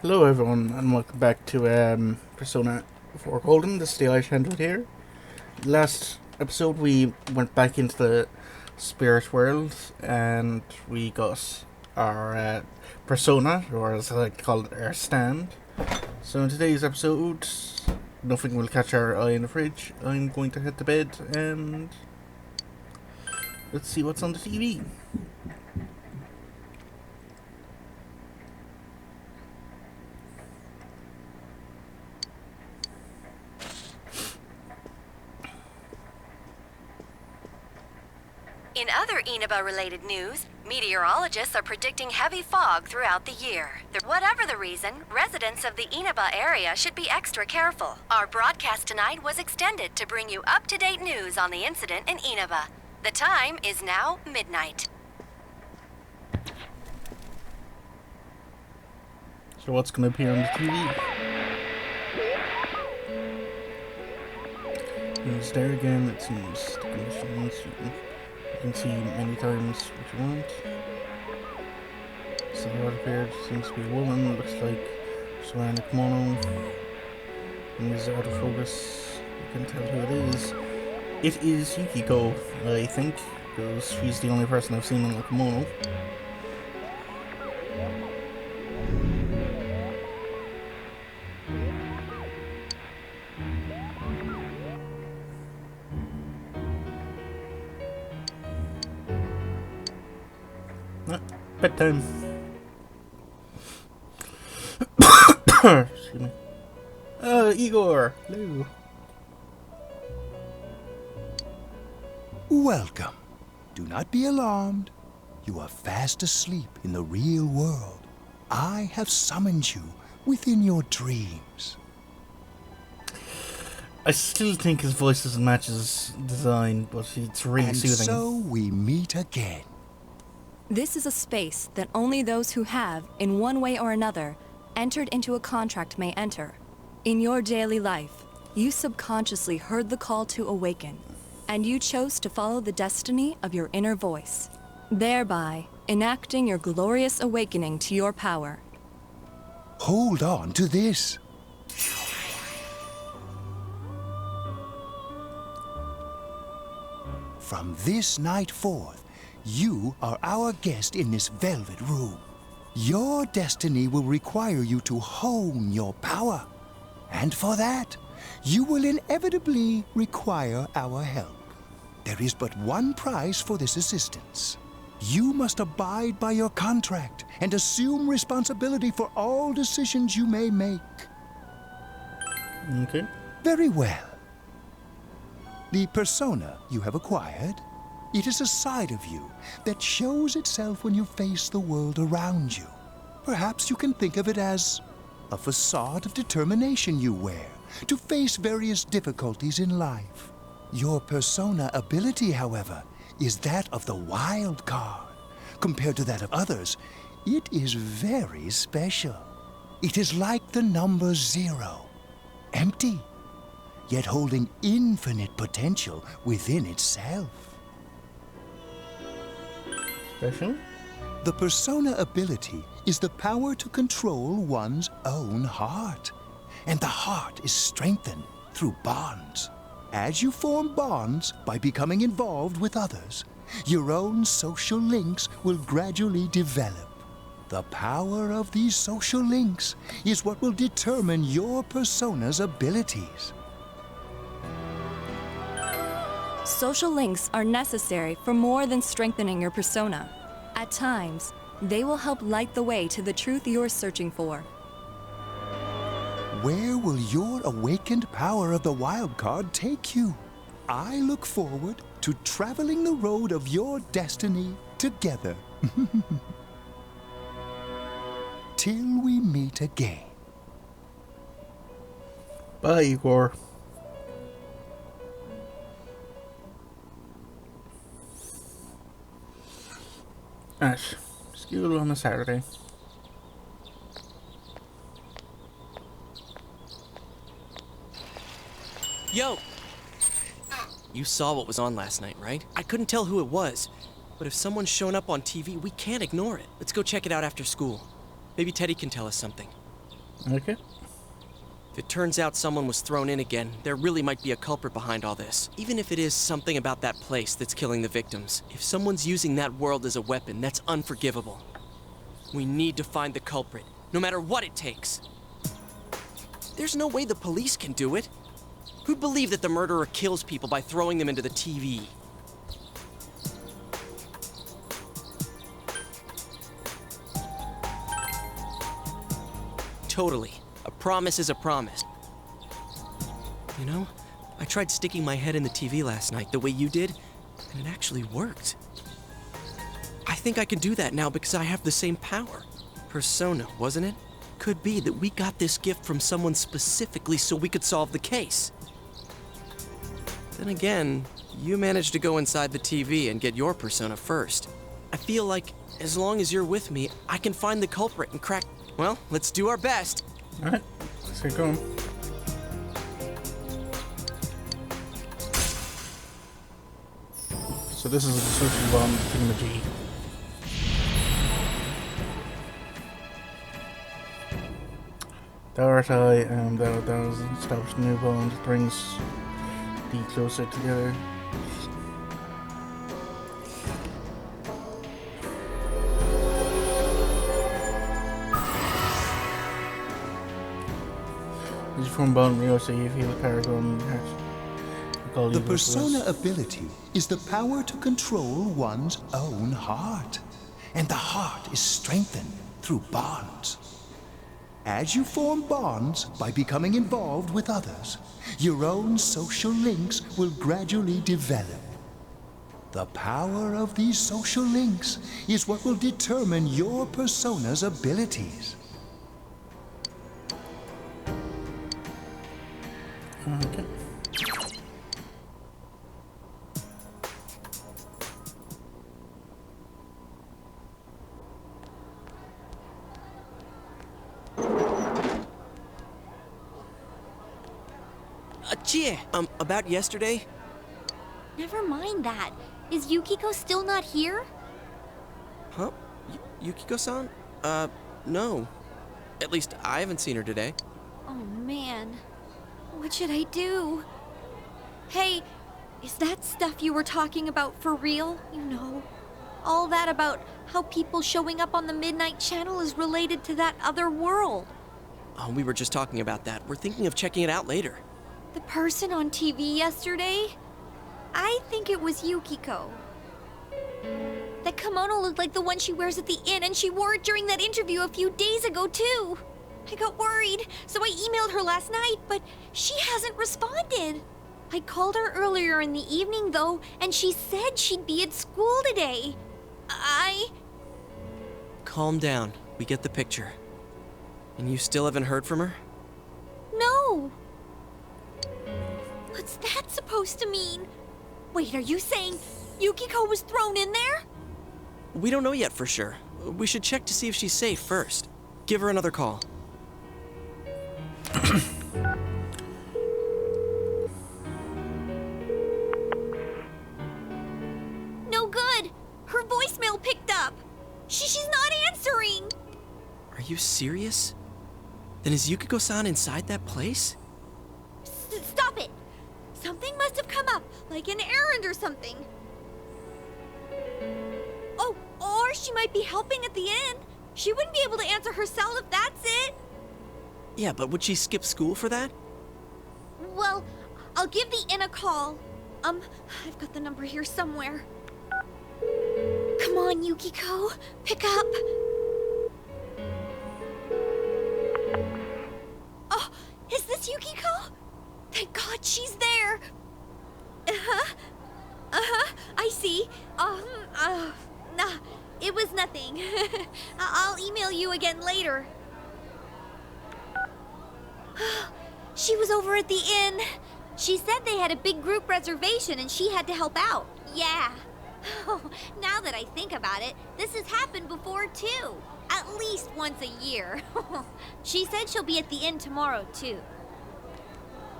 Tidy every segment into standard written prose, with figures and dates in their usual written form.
Hello everyone and welcome back to Persona 4 Golden. This is the Irish Handler here. Last episode we went back into the spirit world and we got our persona, or as I like to call it, our stand. So in today's episode, nothing will catch our eye in the fridge. I'm going to hit the bed and let's see what's on the TV. In other Inaba-related news, meteorologists are predicting heavy fog throughout the year. Whatever the reason, residents of the Inaba area should be extra careful. Our broadcast tonight was extended to bring you up-to-date news on the incident in Inaba. The time is now midnight. So what's going to appear on the TV? It's there again, it seems the conditions you can see many times what you want. So what appeared seems to be a woman, looks like she's wearing a kimono. And is out of focus. You can tell who it is. It is Yukiko, I think, because she's the only person I've seen in a kimono. Bedtime. Excuse me. Igor. Hello. Welcome. Do not be alarmed. You are fast asleep in the real world. I have summoned you within your dreams. I still think his voice doesn't match his design, but it's really soothing. So we meet again. This is a space that only those who have, in one way or another, entered into a contract may enter. In your daily life, you subconsciously heard the call to awaken, and you chose to follow the destiny of your inner voice, thereby enacting your glorious awakening to your power. Hold on to this. From this night forth, you are our guest in this velvet room. Your destiny will require you to hone your power. And for that, you will inevitably require our help. There is but one price for this assistance. You must abide by your contract and assume responsibility for all decisions you may make. Okay. Very well. The persona you have acquired, it is a side of you that shows itself when you face the world around you. Perhaps you can think of it as a facade of determination you wear to face various difficulties in life. Your persona ability, however, is that of the wild card. Compared to that of others, it is very special. It is like the number 0, empty, yet holding infinite potential within itself. Special? The persona ability is the power to control one's own heart. And the heart is strengthened through bonds. As you form bonds by becoming involved with others, your own social links will gradually develop. The power of these social links is what will determine your persona's abilities. Social links are necessary for more than strengthening your persona. At times, they will help light the way to the truth you're searching for. Where will your awakened power of the wild card take you? I look forward to traveling the road of your destiny together. Till we meet again. Bye, Igor. Ash, school on a Saturday. Yo! You saw what was on last night, right? I couldn't tell who it was, but if someone's shown up on TV, we can't ignore it. Let's go check it out after school. Maybe Teddy can tell us something. Okay. If it turns out someone was thrown in again, there really might be a culprit behind all this. Even if it is something about that place that's killing the victims. If someone's using that world as a weapon, that's unforgivable. We need to find the culprit, no matter what it takes. There's no way the police can do it. Who'd believe that the murderer kills people by throwing them into the TV? Totally. A promise is a promise. You know, I tried sticking my head in the TV last night the way you did, and it actually worked. I think I can do that now because I have the same power. Persona, wasn't it? Could be that we got this gift from someone specifically so we could solve the case. Then again, you managed to go inside the TV and get your persona first. I feel like as long as you're with me, I can find the culprit and crack... Well, let's do our best. Alright, let's get going. So this is the social bomb thingamajig. The RSI that was established a new bond that brings the closer together. As you form bond, you also you feel the paragon heart. The persona ability is the power to control one's own heart. And the heart is strengthened through bonds. As you form bonds by becoming involved with others, your own social links will gradually develop. The power of these social links is what will determine your persona's abilities. Okay. Chie, about yesterday? Never mind that. Is Yukiko still not here? Huh? Yukiko-san? No. At least I haven't seen her today. Oh man. What should I do? Hey, is that stuff you were talking about for real? You know, all that about how people showing up on the Midnight Channel is related to that other world. Oh, we were just talking about that. We're thinking of checking it out later. The person on TV yesterday? I think it was Yukiko. That kimono looked like the one she wears at the inn, and she wore it during that interview a few days ago, too. I got worried, so I emailed her last night, but she hasn't responded. I called her earlier in the evening, though, and she said she'd be at school today. Calm down. We get the picture. And you still haven't heard from her? No. What's that supposed to mean? Wait, are you saying Yukiko was thrown in there? We don't know yet for sure. We should check to see if she's safe first. Give her another call. No good. Her voicemail picked up. She's not answering. Are you serious? Then is Yukiko-san inside that place? Stop it. Something must have come up, like an errand or something. Oh, or she might be helping at the inn. She wouldn't be able to answer herself if that's it. Yeah, but would she skip school for that? Well, I'll give the inn a call. I've got the number here somewhere. Come on, Yukiko. Pick up. Oh, is this Yukiko? Thank God she's there. I see. Nah, it was nothing. I'll email you again later. She was over at the inn. She said they had a big group reservation and she had to help out. Yeah. Now that I think about it, this has happened before too. At least once a year. She said she'll be at the inn tomorrow too.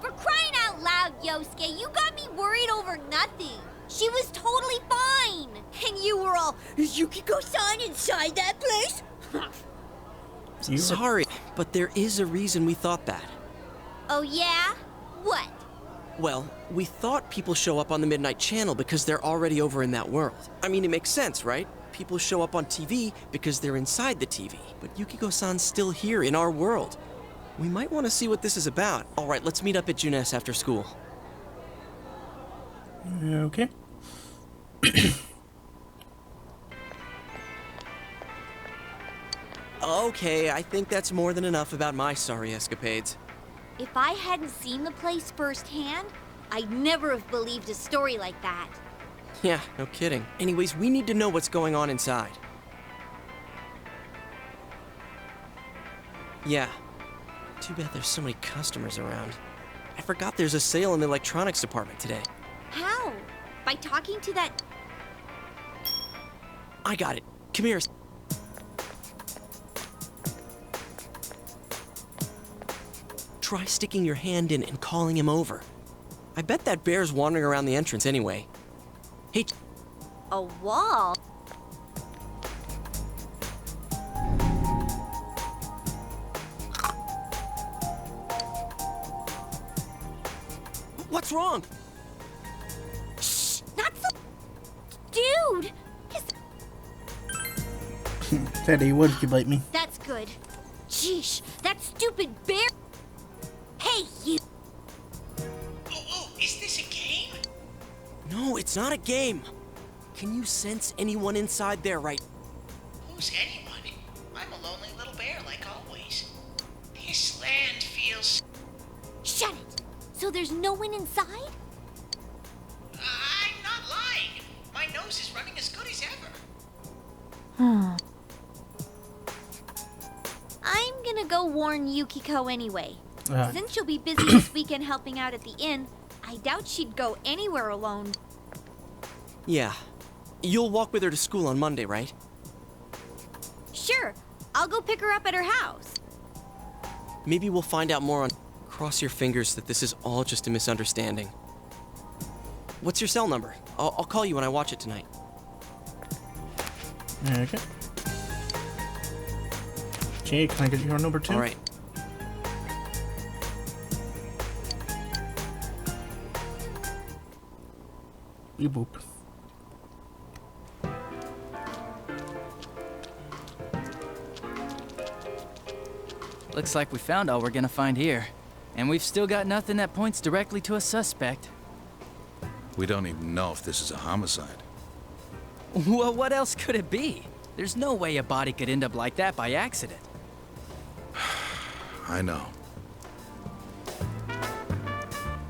For crying out loud, Yosuke, you got me worried over nothing. She was totally fine. And you were all, is Yukiko-san inside that place? Sorry, but there is a reason we thought that. Oh, yeah? What? Well, we thought people show up on the Midnight Channel because they're already over in that world. I mean, it makes sense, right? People show up on TV because they're inside the TV. But Yukiko-san's still here in our world. We might want to see what this is about. All right, let's meet up at Junes after school. Okay. Okay, I think that's more than enough about my sorry escapades. If I hadn't seen the place firsthand, I'd never have believed a story like that. Yeah, no kidding. Anyways, we need to know what's going on inside. Yeah. Too bad there's so many customers around. I forgot there's a sale in the electronics department today. How? By talking to that... I got it. Come here. Try sticking your hand in and calling him over. I bet that bear's wandering around the entrance anyway. Hey, A wall? what's wrong? Shh! Not so... Dude! Teddy, what did you bite me? That's good. Sheesh, that stupid bear... Hey, you... Oh, is this a game? No, it's not a game. Can you sense anyone inside there right? Who's anyone? I'm a lonely little bear, like always. This land feels... Shut it! So there's no one inside? I'm not lying. My nose is running as good as ever. I'm gonna go warn Yukiko anyway. Uh. Since she'll be busy this weekend helping out at the inn, I doubt she'd go anywhere alone. Yeah. You'll walk with her to school on Monday, right? Sure, I'll go pick her up at her house. Maybe we'll find out more on... Cross your fingers that this is all just a misunderstanding. What's your cell number? I'll call you when I watch it tonight. Okay. Jay, can I get your number 2? All right. You boop. Looks like we found all we're gonna find here. And we've still got nothing that points directly to a suspect. We don't even know if this is a homicide. Well, what else could it be? There's no way a body could end up like that by accident. I know.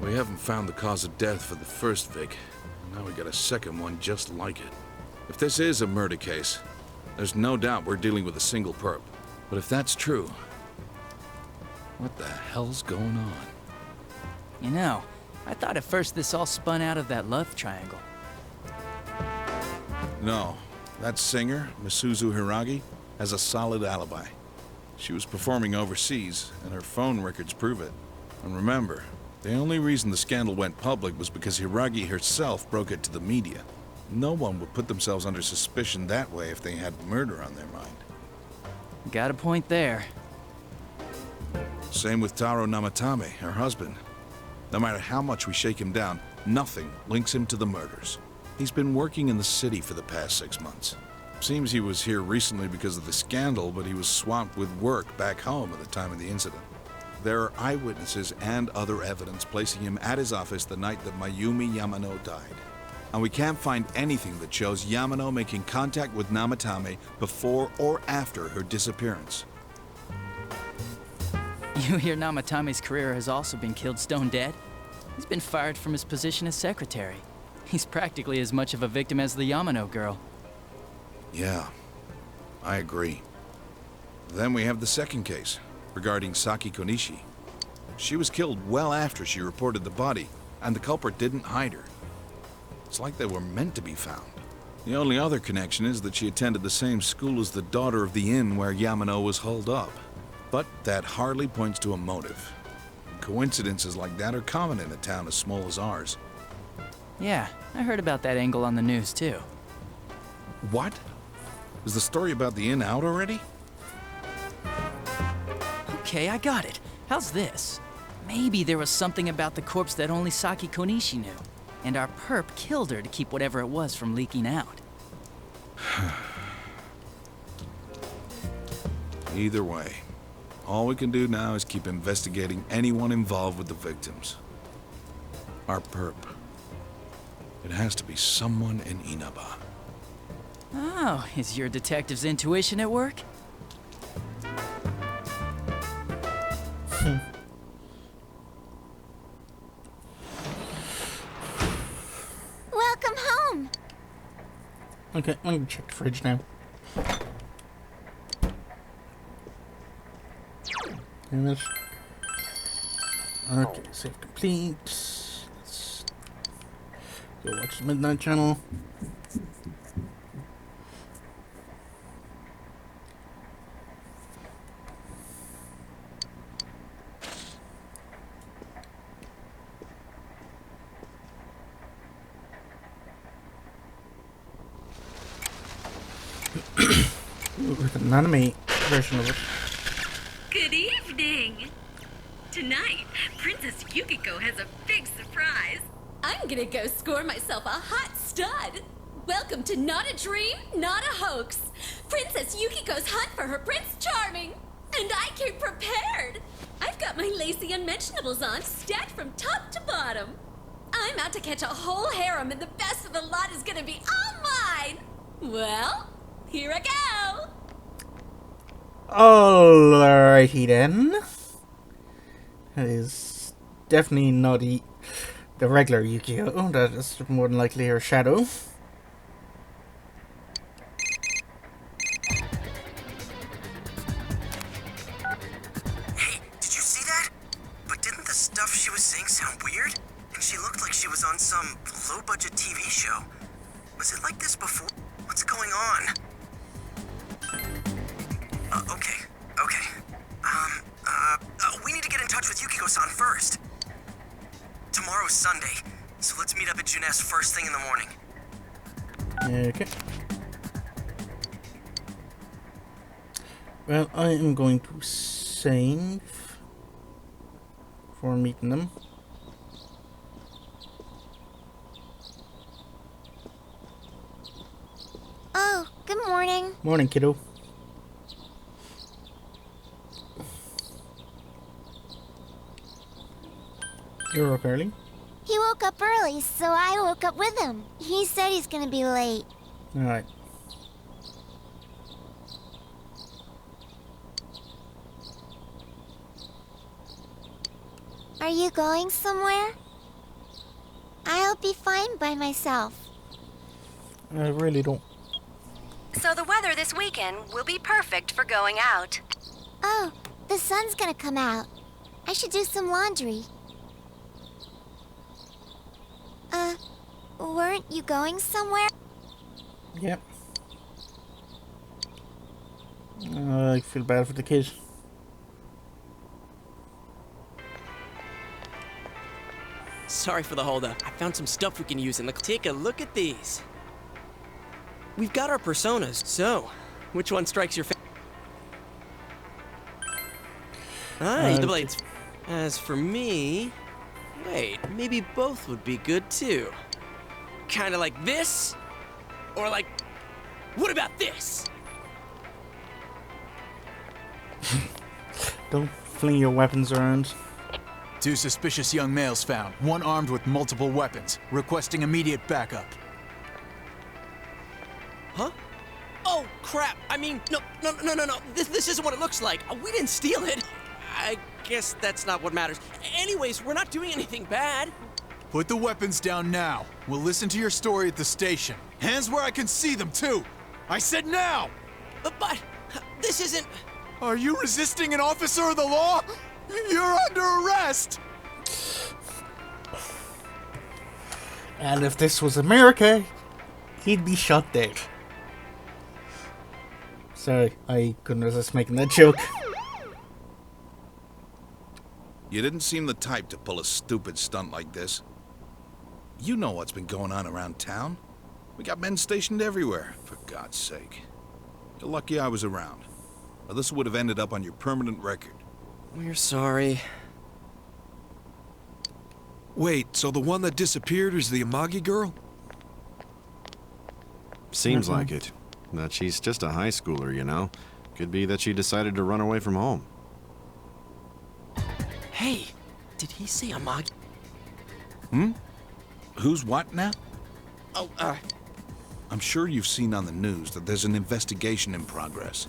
We haven't found the cause of death for the first Vic. Now we got a second one just like it. If this is a murder case, there's no doubt we're dealing with a single perp. But if that's true, what the hell's going on? You know, I thought at first this all spun out of that love triangle. No, that singer, Misuzu Hiragi, has a solid alibi. She was performing overseas, and her phone records prove it. And remember, the only reason the scandal went public was because Hiragi herself broke it to the media. No one would put themselves under suspicion that way if they had murder on their mind. Got a point there. Same with Taro Namatame, her husband. No matter how much we shake him down, nothing links him to the murders. He's been working in the city for the past 6 months. Seems he was here recently because of the scandal, but he was swamped with work back home at the time of the incident. There are eyewitnesses and other evidence placing him at his office the night that Mayumi Yamano died. And we can't find anything that shows Yamano making contact with Namatame before or after her disappearance. You hear Namatame's career has also been killed stone dead? He's been fired from his position as secretary. He's practically as much of a victim as the Yamano girl. Yeah, I agree. Then we have the second case, regarding Saki Konishi. She was killed well after she reported the body, and the culprit didn't hide her. It's like they were meant to be found. The only other connection is that she attended the same school as the daughter of the inn where Yamano was holed up. But that hardly points to a motive. Coincidences like that are common in a town as small as ours. Yeah, I heard about that angle on the news too. What? Is the story about the inn out already? Okay, I got it. How's this? Maybe there was something about the corpse that only Saki Konishi knew, and our perp killed her to keep whatever it was from leaking out. Either way, all we can do now is keep investigating anyone involved with the victims. Our perp. It has to be someone in Inaba. Oh, is your detective's intuition at work? Welcome home. Okay, I'm gonna check the fridge now. Damn it. Okay, save complete. Let's go watch the Midnight Channel. With an anime version of it. Good evening! Tonight, Princess Yukiko has a big surprise. I'm gonna go score myself a hot stud. Welcome to Not a Dream, Not a Hoax. Princess Yukiko's hunt for her Prince Charming. And I came prepared. I've got my lacy unmentionables on, stacked from top to bottom. I'm out to catch a whole harem, and the best of the lot is gonna be all mine. Well, here I go. Alrighty then. That is definitely not the regular Yukio. That is more than likely her shadow. Hey, did you see that? But didn't the stuff she was saying sound weird? And she looked like she was on some low-budget TV show. Was it like this before? What's going on? Okay. We need to get in touch with Yukiko-san first. Tomorrow's Sunday, so let's meet up at Juness first thing in the morning. Okay. Well, I am going to save for meeting them. Oh, good morning. Morning, kiddo. You're up early? He woke up early, so I woke up with him. He said he's gonna be late. Alright. Are you going somewhere? I'll be fine by myself. I really don't. So the weather this weekend will be perfect for going out. Oh, the sun's gonna come out. I should do some laundry. Weren't you going somewhere? Yep. I feel bad for the kid. Sorry for the holdup. I found some stuff we can use in the... Take a look at these. We've got our personas, so which one strikes your fancy? The blades. As for me... Wait, maybe both would be good too. Kinda like this? Or like... What about this? Don't fling your weapons around. 2 suspicious young males found, one armed with multiple weapons, requesting immediate backup. Huh? Oh, crap! I mean, no. This isn't what it looks like. We didn't steal it. I guess that's not what matters. Anyways, we're not doing anything bad. Put the weapons down now. We'll listen to your story at the station. Hands where I can see them, too! I said now! But this isn't... Are you resisting an officer of the law? You're under arrest! And if this was America, he'd be shot dead. Sorry, I couldn't resist making that joke. You didn't seem the type to pull a stupid stunt like this. You know what's been going on around town. We got men stationed everywhere, for God's sake. You're lucky I was around, or this would have ended up on your permanent record. We're sorry. Wait, so the one that disappeared is the Amagi girl? Seems like it. But she's just a high schooler, you know. Could be that she decided to run away from home. Hey, did he say Amagi? Who's what now? Oh, I'm sure you've seen on the news that there's an investigation in progress.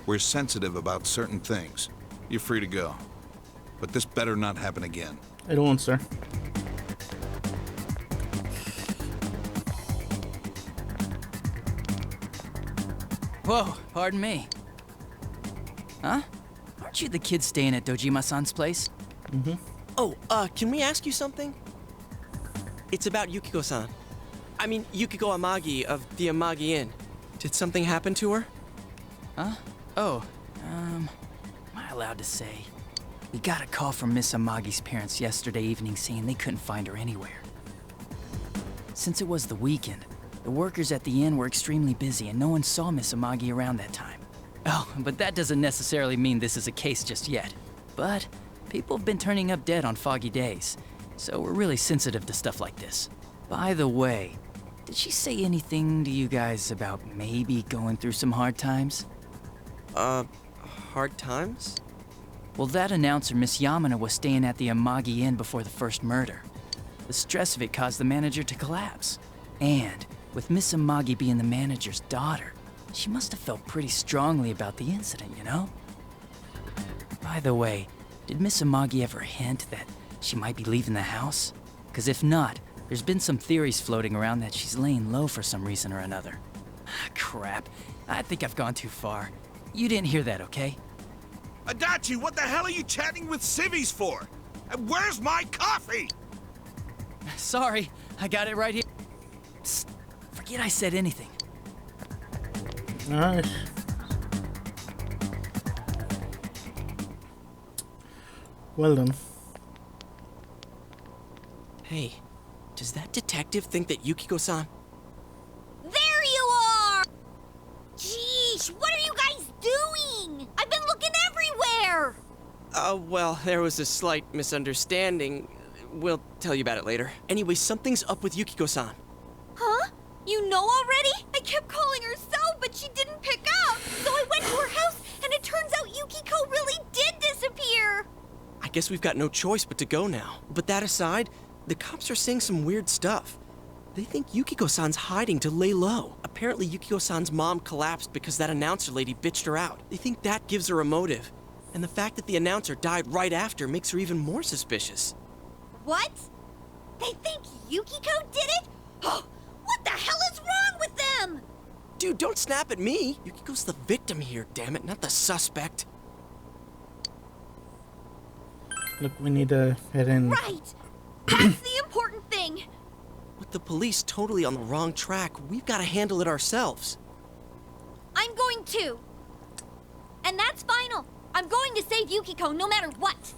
We're sensitive about certain things. You're free to go. But this better not happen again. I don't, sir. Whoa, pardon me. Huh? Aren't you the kid staying at Dojima-san's place? Oh, can we ask you something? It's about Yukiko-san. I mean, Yukiko Amagi of the Amagi Inn. Did something happen to her? Huh? Oh, am I allowed to say? We got a call from Miss Amagi's parents yesterday evening saying they couldn't find her anywhere. Since it was the weekend, the workers at the inn were extremely busy and no one saw Miss Amagi around that time. Oh, but that doesn't necessarily mean this is a case just yet. But people have been turning up dead on foggy days, so we're really sensitive to stuff like this. By the way, did she say anything to you guys about maybe going through some hard times? Hard times? Well, that announcer, Miss Yamana, was staying at the Amagi Inn before the first murder. The stress of it caused the manager to collapse. And with Miss Amagi being the manager's daughter, she must have felt pretty strongly about the incident, you know? By the way, did Miss Amagi ever hint that she might be leaving the house? Because if not, there's been some theories floating around that she's laying low for some reason or another. Crap, I think I've gone too far. You didn't hear that, okay? Adachi, what the hell are you chatting with civvies for? And where's my coffee? Sorry, I got it right here. Psst, forget I said anything. Alright. Well done. Hey, does that detective think that Yukiko-san... There you are! Jeez, what are you guys doing? I've been looking everywhere! Well, there was a slight misunderstanding. We'll tell you about it later. Anyway, something's up with Yukiko-san. Huh? You know already? I kept calling her so, but she didn't pick up. So I went to her house, and it turns out Yukiko really did disappear. I guess we've got no choice but to go now. But that aside, the cops are saying some weird stuff. They think Yukiko-san's hiding to lay low. Apparently Yukiko-san's mom collapsed because that announcer lady bitched her out. They think that gives her a motive. And the fact that the announcer died right after makes her even more suspicious. What? They think Yukiko did it? What the hell is wrong with them? Dude, don't snap at me. Yukiko's the victim here, damn it, not the suspect. Look, we need to head in. Right! That's the important thing! With the police totally on the wrong track, we've got to handle it ourselves. I'm going to. And that's final. I'm going to save Yukiko no matter what.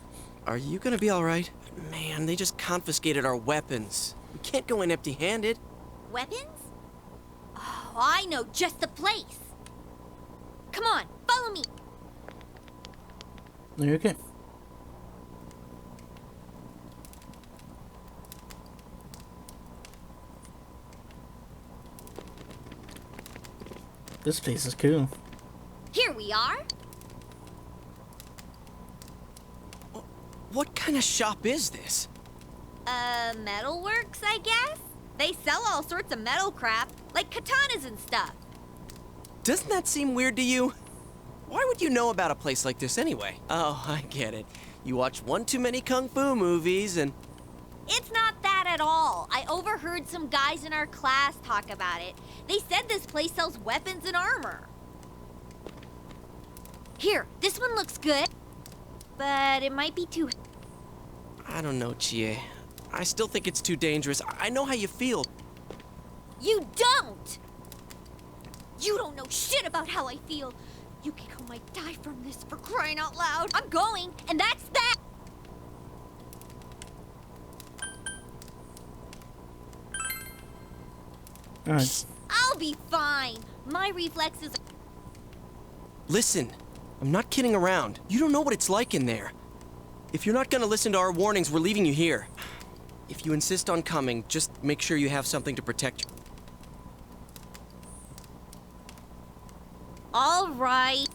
Are you gonna be alright? Man, they just confiscated our weapons. We can't go in empty-handed. Weapons? Oh, I know just the place. Come on, follow me. Are you okay? This place is cool. Here we are. What kind of shop is this? Metalworks, I guess? They sell all sorts of metal crap, like katanas and stuff. Doesn't that seem weird to you? Why would you know about a place like this anyway? Oh, I get it. You watch one too many kung fu movies and... It's not that at all. I overheard some guys in our class talk about it. They said this place sells weapons and armor. Here, this one looks good, but it might be too... I don't know, Chie. I still think it's too dangerous. I know how you feel. You don't! You don't know shit about how I feel. Yukiko might die from this, for crying out loud. I'm going, and that's that! Alright. I'll be fine. My reflexes... Listen, I'm not kidding around. You don't know what it's like in there. If you're not gonna listen to our warnings, we're leaving you here. If you insist on coming, just make sure you have something to protect you. All right.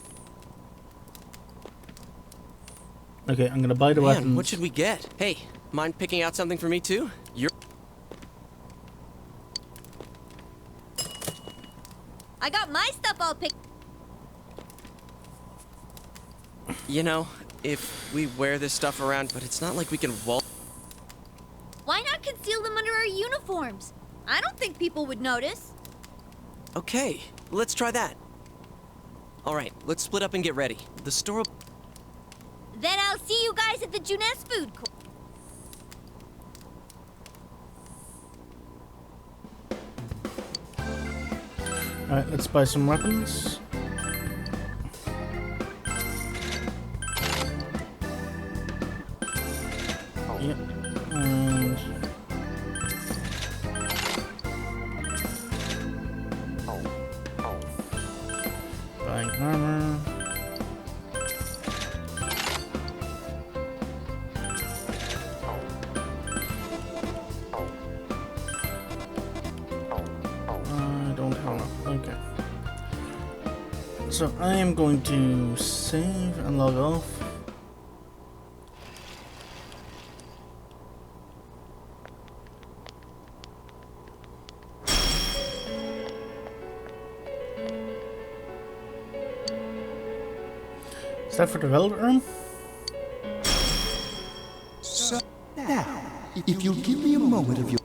Okay, I'm gonna buy the Man, weapons. what should we get? Hey, mind picking out something for me too? I got my stuff all picked. You know, if we wear this stuff around, but it's not like we can vault. Why not conceal them under our uniforms? I don't think people would notice. Okay, let's try that. All right, let's split up and get ready. The store. Then I'll see you guys at the Juness food court. Alright, let's buy some weapons. Yep, and... buying armor. I don't have enough. Okay. So I am going to save and log off. Is that for the development room? So, now, if you'll give me a moment of your...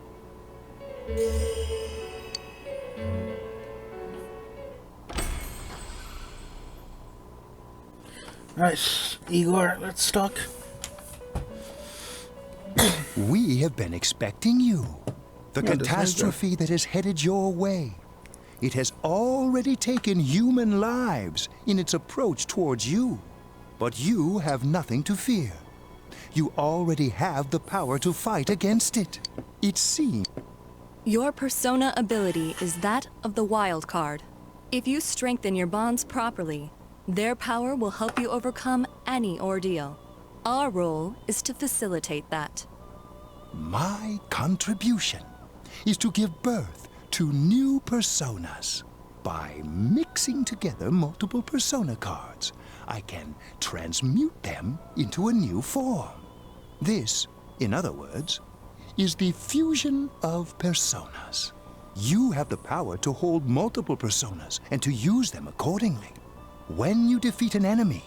Right, Igor, let's talk. We have been expecting you. The Yeah, that's catastrophe that is headed your way. It has already taken human lives in its approach towards you. But you have nothing to fear. You already have the power to fight against it. It seems... Your persona ability is that of the wild card. If you strengthen your bonds properly, their power will help you overcome any ordeal. Our role is to facilitate that. My contribution is to give birth to new personas. By mixing together multiple persona cards, I can transmute them into a new form. This, in other words, is the fusion of personas. You have the power to hold multiple personas and to use them accordingly. When you defeat an enemy,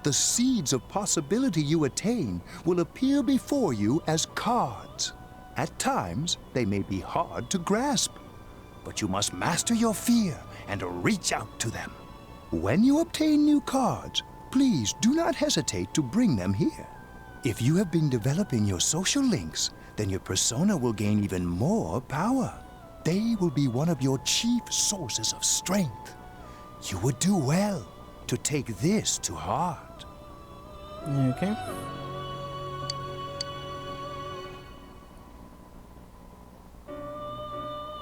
the seeds of possibility you attain will appear before you as cards. At times, they may be hard to grasp, but you must master your fear and reach out to them. When you obtain new cards, please do not hesitate to bring them here. If you have been developing your social links, then your persona will gain even more power. They will be one of your chief sources of strength. You would do well to take this to heart. Okay.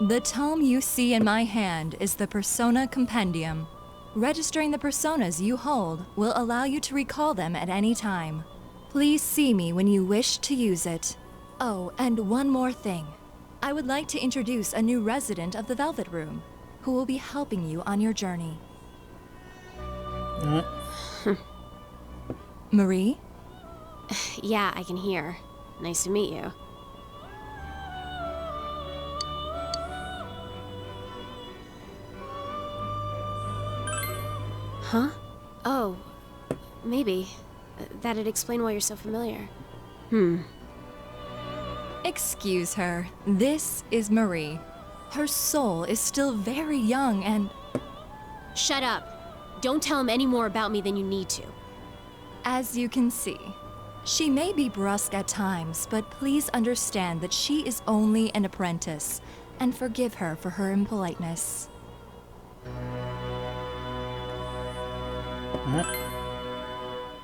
The tome you see in my hand is the Persona Compendium. Registering the personas you hold will allow you to recall them at any time. Please see me when you wish to use it. Oh, and one more thing. I would like to introduce a new resident of the Velvet Room, who will be helping you on your journey. Marie? Yeah, I can hear. Nice to meet you. Huh? Oh, maybe. That'd explain why you're so familiar. Excuse her. This is Marie. Her soul is still very young and... Shut up. Don't tell him any more about me than you need to. As you can see, she may be brusque at times, but please understand that she is only an apprentice, and forgive her for her impoliteness.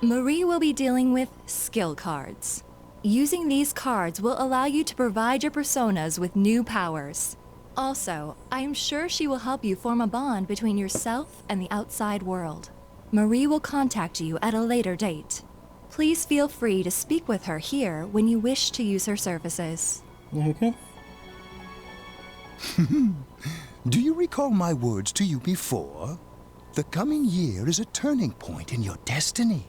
Marie will be dealing with skill cards. Using these cards will allow you to provide your personas with new powers. Also, I am sure she will help you form a bond between yourself and the outside world. Marie will contact you at a later date. Please feel free to speak with her here when you wish to use her services. Okay. Do you recall my words to you before? The coming year is a turning point in your destiny.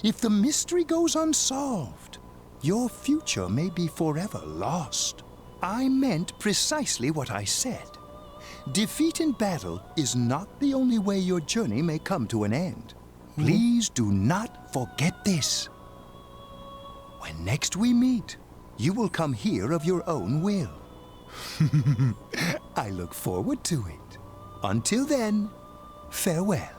If the mystery goes unsolved, your future may be forever lost. I meant precisely what I said. Defeat in battle is not the only way your journey may come to an end. Please do not forget this. When next we meet, you will come here of your own will. I look forward to it. Until then, farewell.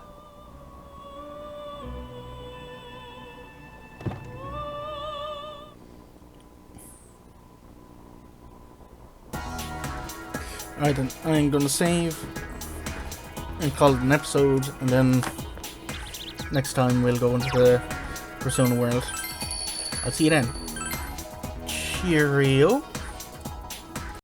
Alright then, I'm gonna save and call it an episode, and then next time we'll go into the Persona world. I'll see you then. Cheerio.